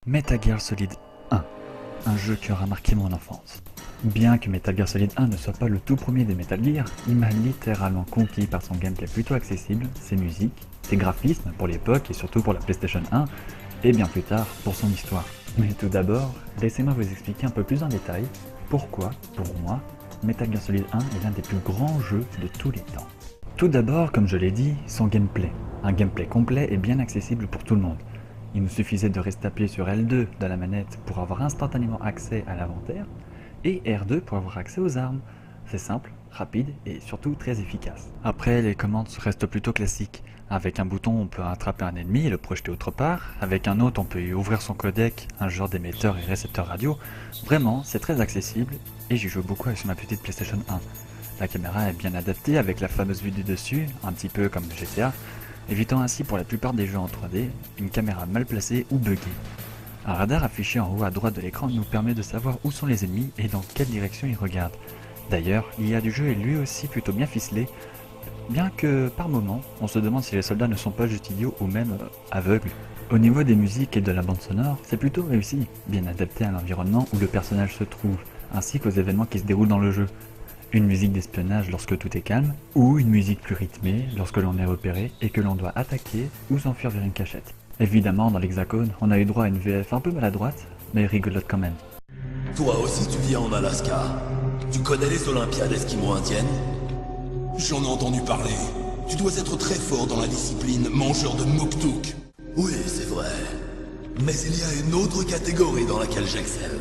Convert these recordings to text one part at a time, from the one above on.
Metal Gear Solid 1, un jeu qui aura marqué mon enfance. Bien que Metal Gear Solid 1 ne soit pas le tout premier des Metal Gear, il m'a littéralement conquis par son gameplay plutôt accessible, ses musiques, ses graphismes pour l'époque et surtout pour la PlayStation 1, et bien plus tard pour son histoire. Mais tout d'abord, laissez-moi vous expliquer un peu plus en détail pourquoi, pour moi, Metal Gear Solid 1 est l'un des plus grands jeux de tous les temps. Tout d'abord, comme je l'ai dit, son gameplay. Un gameplay complet et bien accessible pour tout le monde. Il nous suffisait de rester appuyé sur L2 de la manette pour avoir instantanément accès à l'inventaire, et R2 pour avoir accès aux armes. C'est simple, rapide et surtout très efficace. Après, les commandes restent plutôt classiques. Avec un bouton, on peut attraper un ennemi et le projeter autre part. Avec un autre, on peut y ouvrir son codec, un genre d'émetteur et récepteur radio. Vraiment, c'est très accessible et j'y joue beaucoup avec ma petite PlayStation 1. La caméra est bien adaptée avec la fameuse vue du dessus, un petit peu comme GTA, évitant ainsi pour la plupart des jeux en 3D une caméra mal placée ou buggée. Un radar affiché en haut à droite de l'écran nous permet de savoir où sont les ennemis et dans quelle direction ils regardent. D'ailleurs, l'IA du jeu est lui aussi plutôt bien ficelé, bien que par moments, on se demande si les soldats ne sont pas juste idiots ou même aveugles. Au niveau des musiques et de la bande sonore, c'est plutôt réussi, bien adapté à l'environnement où le personnage se trouve, ainsi qu'aux événements qui se déroulent dans le jeu. Une musique d'espionnage lorsque tout est calme, ou une musique plus rythmée lorsque l'on est repéré et que l'on doit attaquer ou s'enfuir vers une cachette. Évidemment, dans l'Hexagone, on a eu droit à une VF un peu maladroite, mais rigolote quand même. Toi aussi tu vis en Alaska. Tu connais les Olympiades esquimaux-indiennes? J'en ai entendu parler. Tu dois être très fort dans la discipline mangeur de muktuk. Oui, c'est vrai. Mais il y a une autre catégorie dans laquelle j'excelle.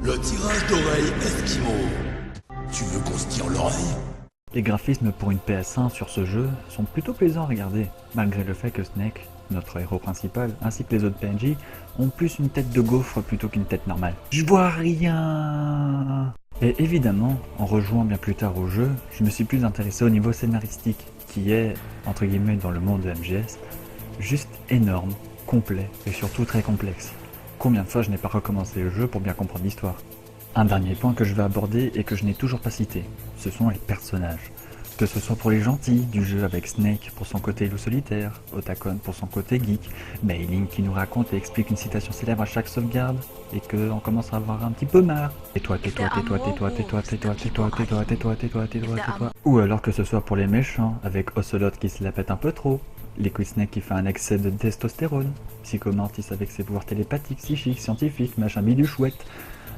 Le tirage d'oreilles esquimau. Tu veux qu'on se tire l'oreille? Les graphismes pour une PS1 sur ce jeu sont plutôt plaisants à regarder, malgré le fait que Snake, notre héros principal, ainsi que les autres PNJ, ont plus une tête de gaufre plutôt qu'une tête normale. Je vois rien. Et évidemment, en rejouant bien plus tard au jeu, je me suis plus intéressé au niveau scénaristique, qui est, entre guillemets dans le monde de MGS, juste énorme, complet et surtout très complexe. Combien de fois je n'ai pas recommencé le jeu pour bien comprendre l'histoire? Un dernier point que je vais aborder et que je n'ai toujours pas cité, ce sont les personnages. Que ce soit pour les gentils du jeu avec Snake pour son côté loup solitaire, Otacon pour son côté geek, Mei Ling qui nous raconte et explique une citation célèbre à chaque sauvegarde, et qu'on commence à avoir un petit peu marre. Tais-toi, tais-toi, tais-toi, tais-toi, tais-toi, tais-toi, tais-toi, tais-toi, tais-toi, tais-toi, tais-toi, tais-toi. Ou alors que ce soit pour les méchants, avec Ocelot qui se la pète un peu trop, Liquid Snake qui fait un excès de testostérone, Psycho Mantis avec ses pouvoirs télépathiques, psychiques, scientifiques, machin bidule chouette.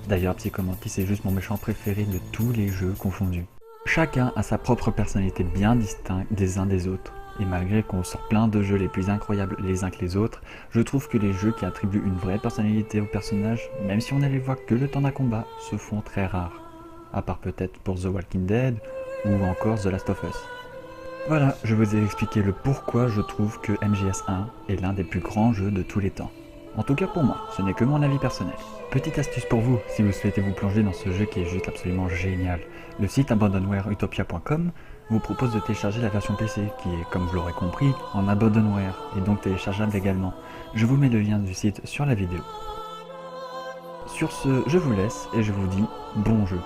D'ailleurs, Psycho Mantis est juste mon méchant préféré de tous les jeux confondus. Chacun a sa propre personnalité bien distincte des uns des autres, et malgré qu'on sort plein de jeux les plus incroyables les uns que les autres, je trouve que les jeux qui attribuent une vraie personnalité aux personnages, même si on ne les voit que le temps d'un combat, se font très rares. À part peut-être pour The Walking Dead, ou encore The Last of Us. Voilà, je vous ai expliqué le pourquoi je trouve que MGS1 est l'un des plus grands jeux de tous les temps. En tout cas pour moi, ce n'est que mon avis personnel. Petite astuce pour vous, si vous souhaitez vous plonger dans ce jeu qui est juste absolument génial. Le site abandonwareutopia.com vous propose de télécharger la version PC, qui est, comme vous l'aurez compris, en abandonware, et donc téléchargeable également. Je vous mets le lien du site sur la vidéo. Sur ce, je vous laisse, et je vous dis bon jeu.